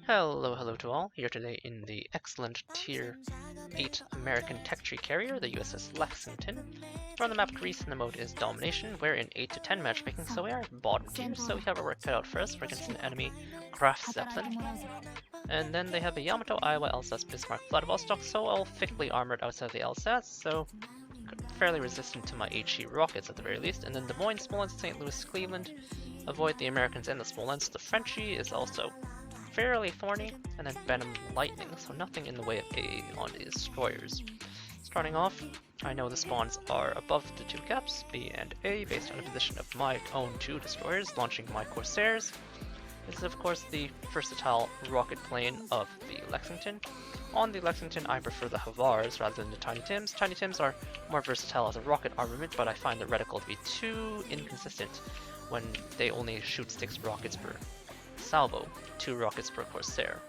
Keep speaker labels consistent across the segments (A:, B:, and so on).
A: Hello to all, here today in the excellent Tier 8 American tech tree carrier, the USS Lexington. We're on the map Greece and the mode is Domination. We're in 8 to 10 matchmaking, so we are bottom tier, so we have our work cut out for us. We're against an enemy Graf Zeppelin. And then they have a Yamato, Iowa, Alsace, Bismarck, Vladivostok, so all thickly armored outside the Alsace, so fairly resistant to my HE rockets at the very least. And then Des Moines, Smolensk, St. Louis, Cleveland. Avoid the Americans and the Smolensk. The Frenchie is also fairly thorny, and then Venom Lightning, so nothing in the way of AA on the destroyers. Starting off, I know the spawns are above the two caps, B and A, based on the position of my own two destroyers, launching my Corsairs. This is of course the versatile rocket plane of the Lexington. On the Lexington, I prefer the Havars rather than the Tiny Tims. Tiny Tims are more versatile as a rocket armament, but I find the reticle to be too inconsistent when they only shoot 6 rockets per salvo, 2 rockets per Corsair.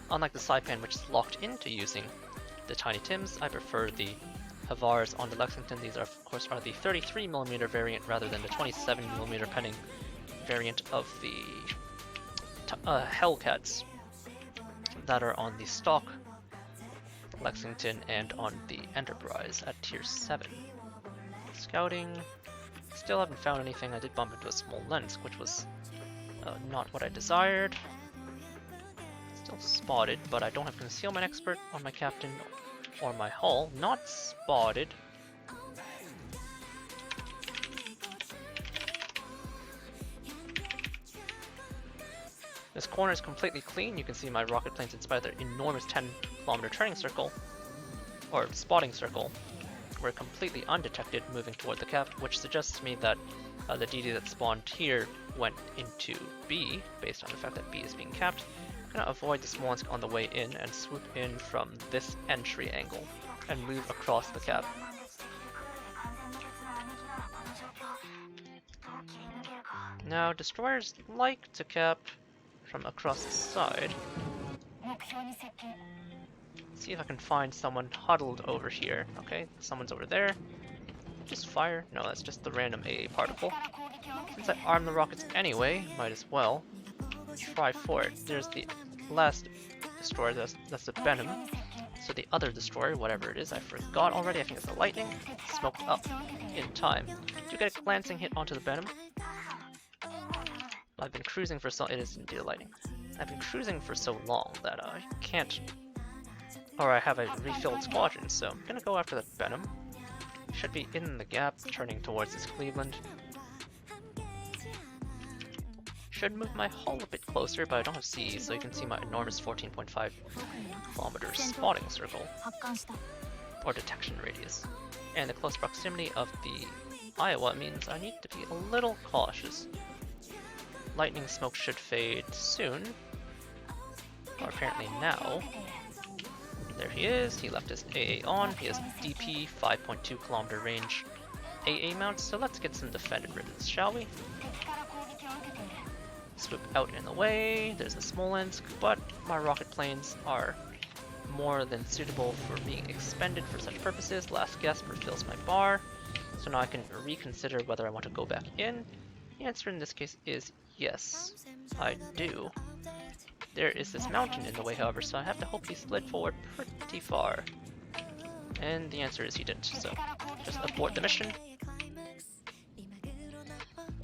A: Unlike the Saipan, which is locked into using the Tiny Tims, I prefer the Havars on the Lexington. These are, of course, the 33mm variant rather than the 27mm penning variant of the Hellcats that are on the stock Lexington and on the Enterprise at tier 7. Scouting, still haven't found anything. I did bump into a Smolensk, which was not what I desired. Still spotted, but I don't have concealment expert on my captain or my hull. Not spotted. This corner is completely clean. You can see my rocket planes inside their enormous 10km turning circle, or spotting circle, were completely undetected moving toward the cap, which suggests to me that the DD that spawned here went into B, based on the fact that B is being capped. I'm going to avoid the Smolensk on the way in and swoop in from this entry angle and move across the cap. Now, destroyers like to cap from across the side. See if I can find someone huddled over here. Okay, someone's over there. Just fire. No, that's just the random AA particle. Since I armed the rockets anyway, might as well try for it. There's the last destroyer, that's the Venom. So the other destroyer, whatever it is, I forgot already. I think it's the Lightning. Smoked up in time. Did you get a glancing hit onto the Venom? I've been cruising for so— it is indeed a Lightning. I've been cruising for so long that I can't— or I have a refilled squadron, so I'm gonna go after that Venom. Should be in the gap, turning towards this Cleveland. Should move my hull a bit closer, but I don't have CE, so you can see my enormous 14.5 kilometer spotting circle, or detection radius. And the close proximity of the Iowa means I need to be a little cautious. Lightning smoke should fade soon, or apparently now. There he is, he left his AA on, he has DP 5.2 kilometer range AA mounts, so let's get some defended ribbons, shall we? Swoop out in the way, there's a Smolensk, but my rocket planes are more than suitable for being expended for such purposes. Last gasp refills my bar, so now I can reconsider whether I want to go back in. The answer in this case is yes, I do. There is this mountain in the way, however, so I have to hope he slid forward pretty far. And the answer is he didn't, so just abort the mission.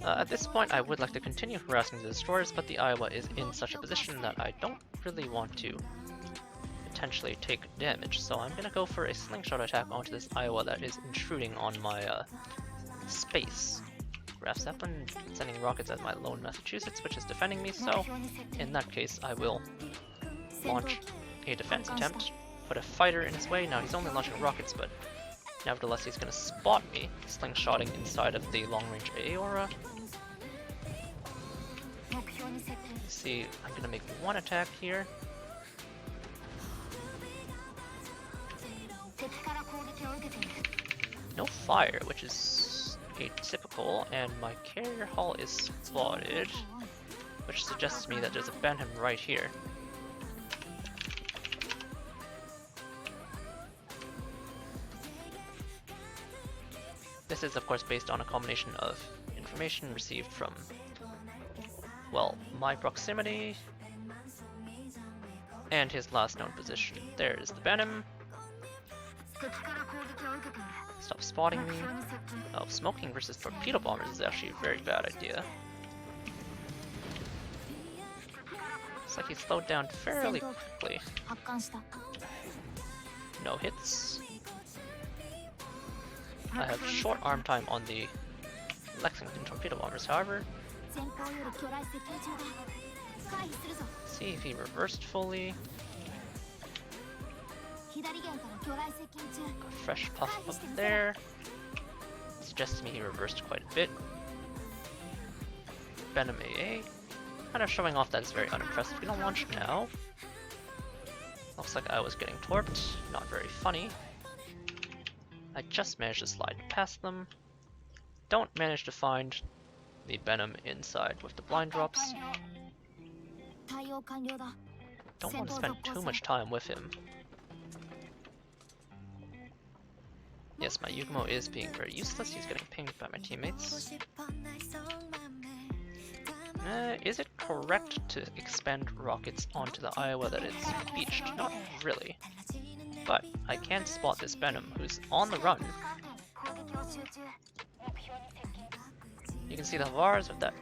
A: At this point, I would like to continue harassing the destroyers, but the Iowa is in such a position that I don't really want to potentially take damage, so I'm going to go for a slingshot attack onto this Iowa that is intruding on my space. Graf Zeppelin sending rockets at my lone Massachusetts, which is defending me, so in that case I will launch a defense attempt, put a fighter in his way. Now he's only launching rockets, but nevertheless he's going to spot me, slingshotting inside of the long-range AA aura. Let's see, I'm going to make one attack here. No fire, which is atypical, and my carrier hull is spotted, which suggests to me that there's a Benham right here. This is of course based on a combination of information received from, well, my proximity, And his last known position. There is the Venom. Stop spotting me. Oh, smoking versus torpedo bombers is actually a very bad idea. Looks like he slowed down fairly quickly. No hits. I have short arm time on the Lexington torpedo bombers, however. See if he reversed fully. A fresh puff up there. Suggests to me he reversed quite a bit. Venom AA. Kind of showing off that it's very unimpressive. We don't launch now. Looks like I was getting torped. Not very funny. I just managed to slide past them. Don't manage to find the Venom inside with the blind drops. Don't want to spend too much time with him. Yes, my Yugumo is being very useless. He's getting pinged by my teammates. Is it correct to expend rockets onto the Iowa that it's beached? Not really. But I can spot this Venom who's on the run. You can see the Havars with that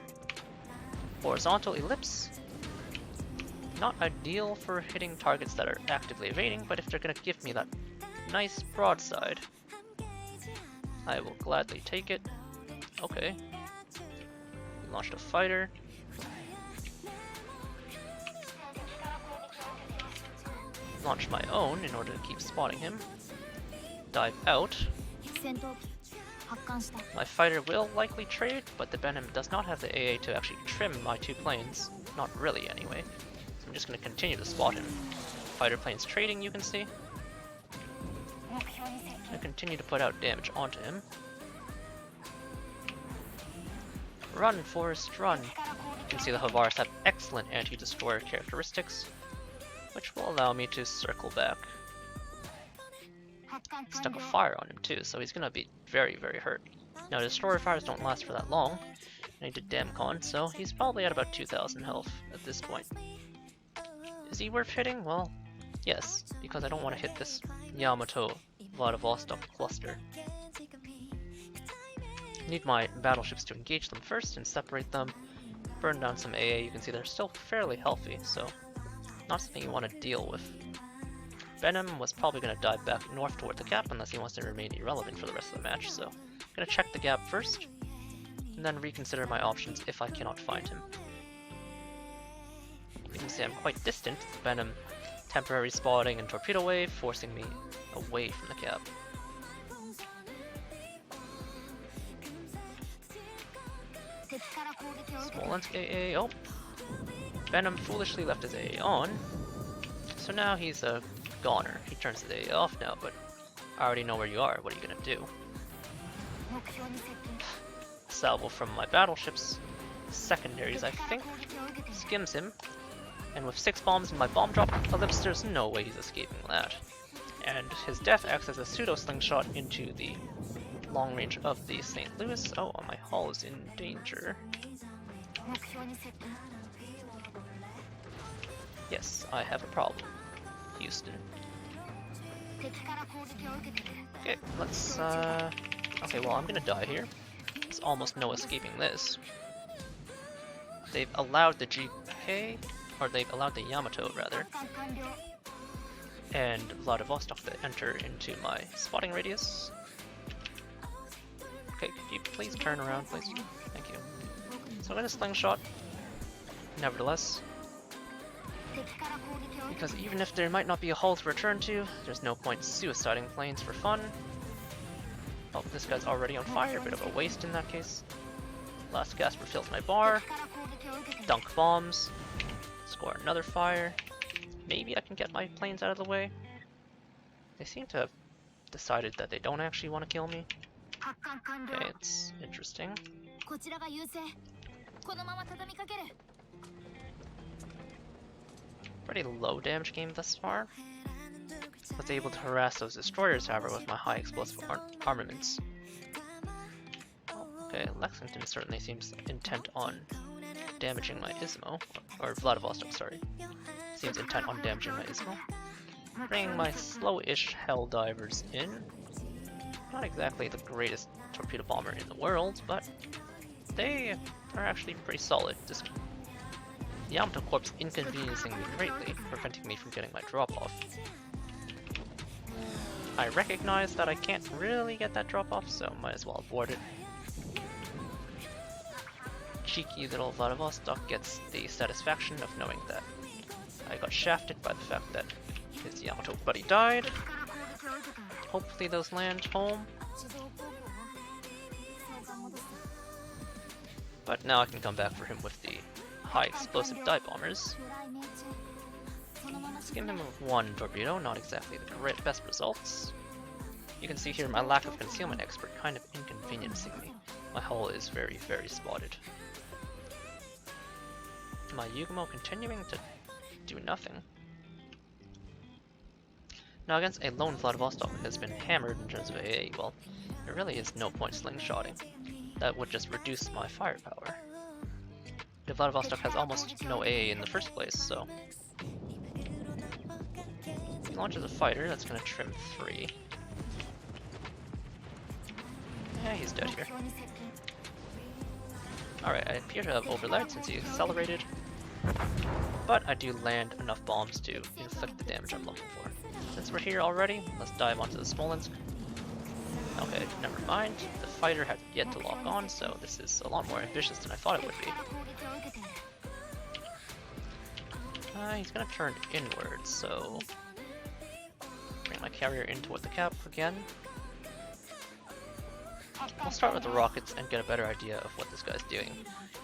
A: horizontal ellipse. Not ideal for hitting targets that are actively evading, but if they're gonna give me that nice broadside, I will gladly take it. Okay. We launched a fighter. Launch my own in order to keep spotting him. Dive out. My fighter will likely trade, but the Venom does not have the AA to actually trim my two planes. Not really, anyway. So I'm just going to continue to spot him. Fighter planes trading, you can see. I'm going to continue to put out damage onto him. Run, Forrest, run! You can see the Havars have excellent anti-destroyer characteristics, which will allow me to circle back. Stuck a fire on him too, so he's gonna be very, very hurt. Now, destroyer fires don't last for that long, and he did damn con, so he's probably at about 2,000 health at this point. Is he worth hitting? Well, yes, because I don't want to hit this Yamato Vladivostok cluster. Need my battleships to engage them first and separate them, burn down some AA. You can see they're still fairly healthy, so not something you want to deal with. Venom was probably going to dive back north toward the gap unless he wants to remain irrelevant for the rest of the match, so I'm going to check the gap first, and then reconsider my options if I cannot find him. You can see I'm quite distant, Venom temporary spotting and torpedo wave, forcing me away from the gap. Smolensk AA, oh! Venom foolishly left his AA on, so now he's a goner. He turns his AA off now, but I already know where you are. What are you gonna do? Salvo from my battleships, secondaries I think, skims him, and with 6 bombs in my bomb drop ellipse, there's no way he's escaping that. And his death acts as a pseudo slingshot into the long range of the St. Louis. Oh, my hull is in danger. Yes, I have a problem, Houston. Okay, let's, okay, well, I'm gonna die here. There's almost no escaping this. They've allowed the GK, or they've allowed the Yamato, rather, and Vladivostok to enter into my spotting radius. Okay, could you please turn around, please? Thank you. So I'm gonna slingshot, nevertheless. Because even if there might not be a hull to return to, there's no point suiciding planes for fun. Oh, this guy's already on fire, bit of a waste in that case. Last gas refills my bar. Dunk bombs. Score another fire. Maybe I can get my planes out of the way. They seem to have decided that they don't actually want to kill me. Okay, it's interesting. Pretty low damage game thus far. Was able to harass those destroyers, however, with my high explosive armaments. Okay, Lexington certainly seems intent on damaging my Ismo, or Vladivostok, sorry. seems intent on damaging my Ismo. Bringing my slow-ish Helldivers in. Not exactly the greatest torpedo bomber in the world, but they are actually pretty solid. Just Yamato Corps inconveniencing me greatly, preventing me from getting my drop-off. I recognize that I can't really get that drop-off, so might as well avoid it. Cheeky little Vladivostok gets the satisfaction of knowing that I got shafted by the fact that his Yamato buddy died. Hopefully those land home. But now I can come back for him with the high explosive dive bombers. Skim him with one torpedo, not exactly the best results. You can see here my lack of concealment expert kind of inconveniencing me. My hull is very, very spotted. My Yugumo continuing to do nothing. Now against a lone Vladivostok has been hammered in terms of AA, well, there really is no point slingshotting. That would just reduce my firepower. The Vladivostok has almost no AA in the first place, so... If he launches a fighter, that's going to trim 3. Yeah, he's dead here. Alright, I appear to have overlaid since he accelerated. But I do land enough bombs to inflict the damage I'm looking for. Since we're here already, let's dive onto the Smolensk. Okay, never mind. The fighter had yet to lock on, so this is a lot more ambitious than I thought it would be. He's gonna turn inwards, so... Bring my carrier in toward the cap again. I'll start with the rockets and get a better idea of what this guy's doing.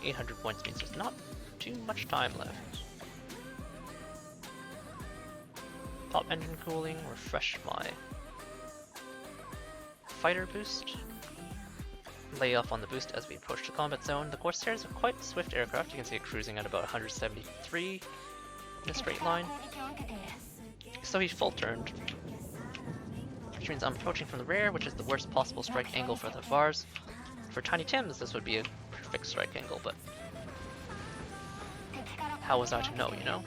A: 800 points means there's not too much time left. Pop engine cooling, refresh my fighter boost. Lay off on the boost as we approach the combat zone. The Corsairs are quite swift aircraft. You can see it cruising at about 173 in a straight line. So he full turned, which means I'm approaching from the rear, which is the worst possible strike angle for the Vars. For Tiny Tims, this would be a perfect strike angle, but how was I to know, you know?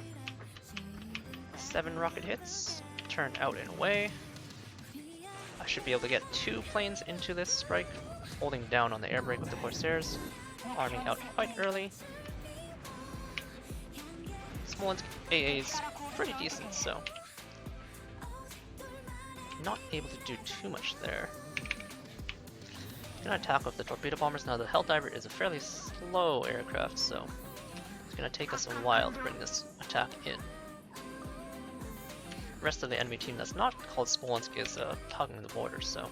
A: 7 rocket hits, turned out and away. I should be able to get 2 planes into this strike, holding down on the air brake with the Corsairs, arming out quite early. Smolensk AA is pretty decent, so not able to do too much there. Gonna attack with the torpedo bombers. Now the Helldiver is a fairly slow aircraft, so it's gonna take us a while to bring this attack in. The rest of the enemy team that's not called Smolensk is hugging the border, so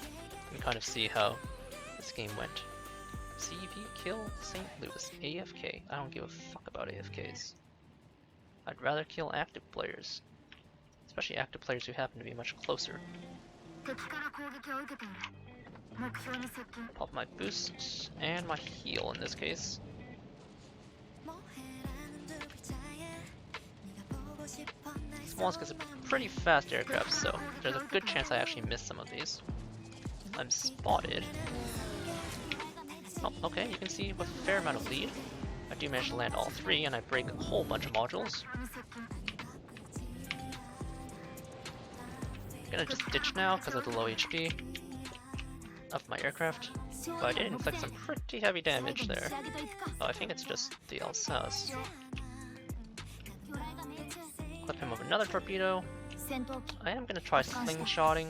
A: you can kind of see how this game went. CV kill St. Louis. AFK. I don't give a fuck about AFKs. I'd rather kill active players. Especially active players who happen to be much closer. Pop my boost and my heal in this case. Smolensk is a pretty fast aircraft, so there's a good chance I actually miss some of these. I'm spotted. Oh, okay, you can see with a fair amount of lead, I do manage to land all 3 and I break a whole bunch of modules. Gonna just ditch now because of the low HP of my aircraft, but I did inflict some pretty heavy damage there. Oh, I think it's just the Alsace. Clip him with another torpedo. I am gonna try slingshotting.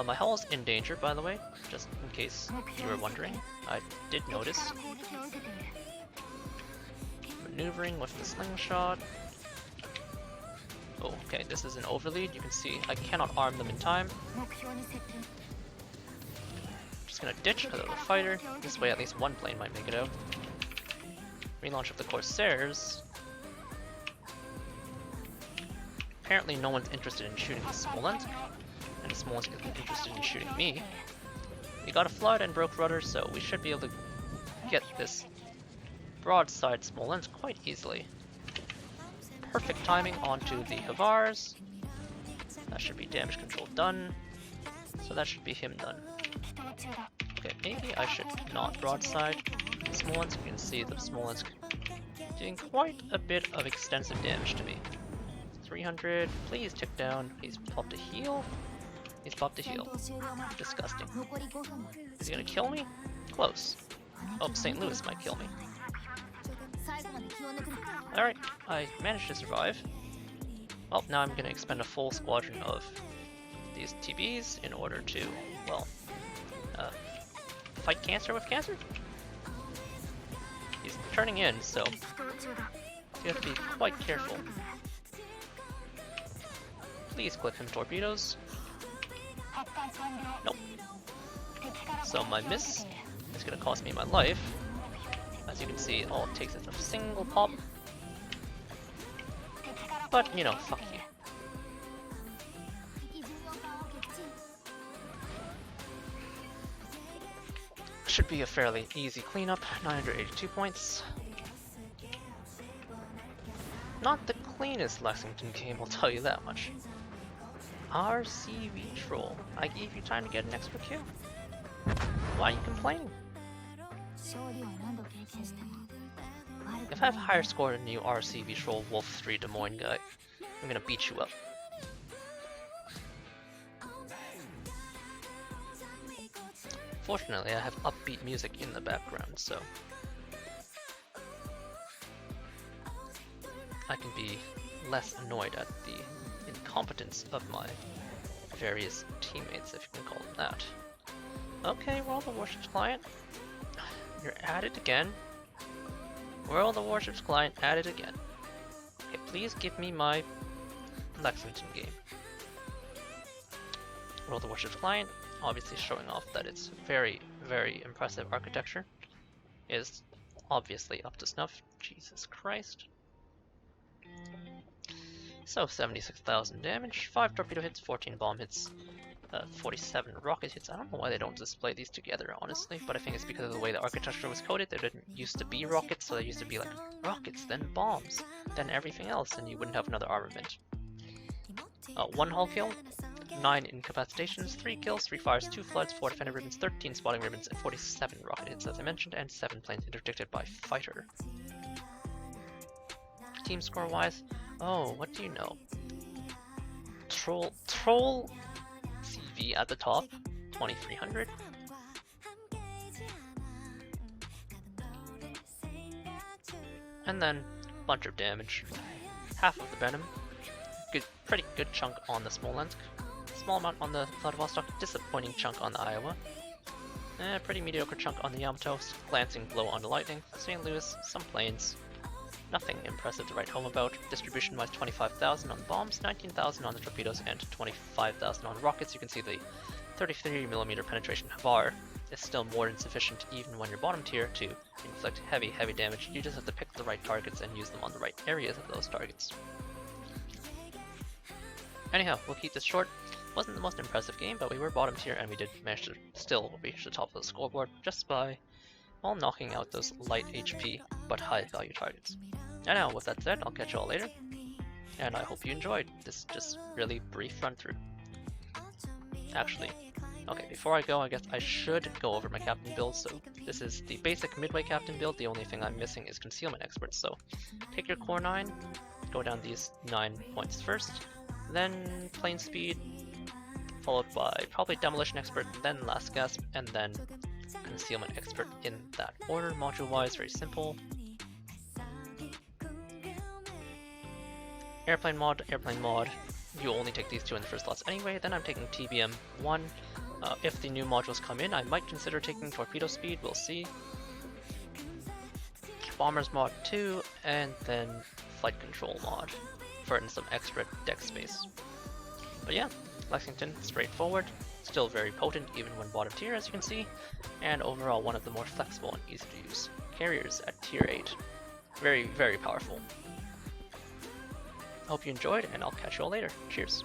A: My hull is in danger, by the way, just in case you were wondering. I did notice. Maneuvering with the slingshot. Oh, okay, this is an overlead. You can see I cannot arm them in time. Just gonna ditch because of the fighter. This way at least one plane might make it out. Relaunch of the Corsairs. Apparently no one's interested in shooting the Smolensk, and Smolensk isn't interested in shooting me. We got a flood and broke rudder, so we should be able to get this broadside Smolensk quite easily. Perfect timing onto the Havars. That should be damage control done. So that should be him done. Okay, maybe I should not broadside Smolensk. You can see the Smolensk doing quite a bit of extensive damage to me. 300, please tick down. He's popped to heal. He's popped to heal. Disgusting. Is he gonna kill me? Close. Oh, St. Louis might kill me. Alright, I managed to survive. Well, now I'm gonna expend a full squadron of these TBs in order to, well, fight cancer with cancer? He's turning in, so you have to be quite careful. Please click him torpedoes. Nope. So my miss is gonna cost me my life. As you can see, all it takes is a single pop. But, you know, fuck you. Should be a fairly easy cleanup, 982 points. Not the cleanest Lexington game, I'll tell you that much. RCV Troll, I gave you time to get an extra kill. Why are you complaining? If I have a higher score than you, RCV Troll Wolf 3 Des Moines guy, I'm gonna beat you up. Fortunately, I have upbeat music in the background, so I can be less annoyed at the incompetence of my various teammates, if you can call them that. Okay, World of Warships client, you're at it again. World of Warships client, at it again. Okay, please give me my Lexington game. World of Warships client, obviously showing off that it's very, very impressive architecture, is obviously up to snuff. Jesus Christ. So 76,000 damage, 5 torpedo hits, 14 bomb hits, 47 rocket hits. I don't know why they don't display these together, honestly, but I think it's because of the way the architecture was coded. There didn't used to be rockets, so there used to be like rockets, then bombs, then everything else, and you wouldn't have another armament. 1 hull kill, 9 incapacitations, 3 kills, 3 fires, 2 floods, 4 defender ribbons, 13 spotting ribbons, and 47 rocket hits, as I mentioned, and 7 planes interdicted by fighter. Team score wise, oh, what do you know? Troll CV at the top, 2300. And then bunch of damage, half of the Venom, pretty good chunk on the Smolensk, small amount on the Vladivostok, disappointing chunk on the Iowa, pretty mediocre chunk on the Yamato, glancing blow on the Lightning, St. Louis, some planes. Nothing impressive to write home about. Distribution wise, 25,000 on the bombs, 19,000 on the torpedoes, and 25,000 on the rockets. You can see the 33mm penetration Havar is still more than sufficient even when you're bottom tier to inflict heavy damage. You just have to pick the right targets and use them on the right areas of those targets. Anyhow, we'll keep this short. Wasn't the most impressive game, but we were bottom tier and we did manage to still reach the top of the scoreboard just by, well, knocking out those light HP but high value targets. And now, with that said, I'll catch you all later, and I hope you enjoyed this just really brief run through. Actually, okay, before I go, I guess I should go over my captain build. So this is the basic midway captain build. The only thing I'm missing is concealment expert. So take your core 9, go down these 9 points first, then plane speed, followed by probably demolition expert, then last gasp, and then concealment expert in that order. Module wise, very simple. Airplane mod, you only take these 2 in the first slots anyway. Then I'm taking TBM 1. If the new modules come in, I might consider taking torpedo speed, we'll see. Bombers mod 2, and then flight control mod for some extra deck space. But yeah, Lexington, straightforward, still very potent even when bottom tier, as you can see, and overall one of the more flexible and easy to use carriers at tier 8. Very, very powerful. Hope you enjoyed, and I'll catch you all later. Cheers.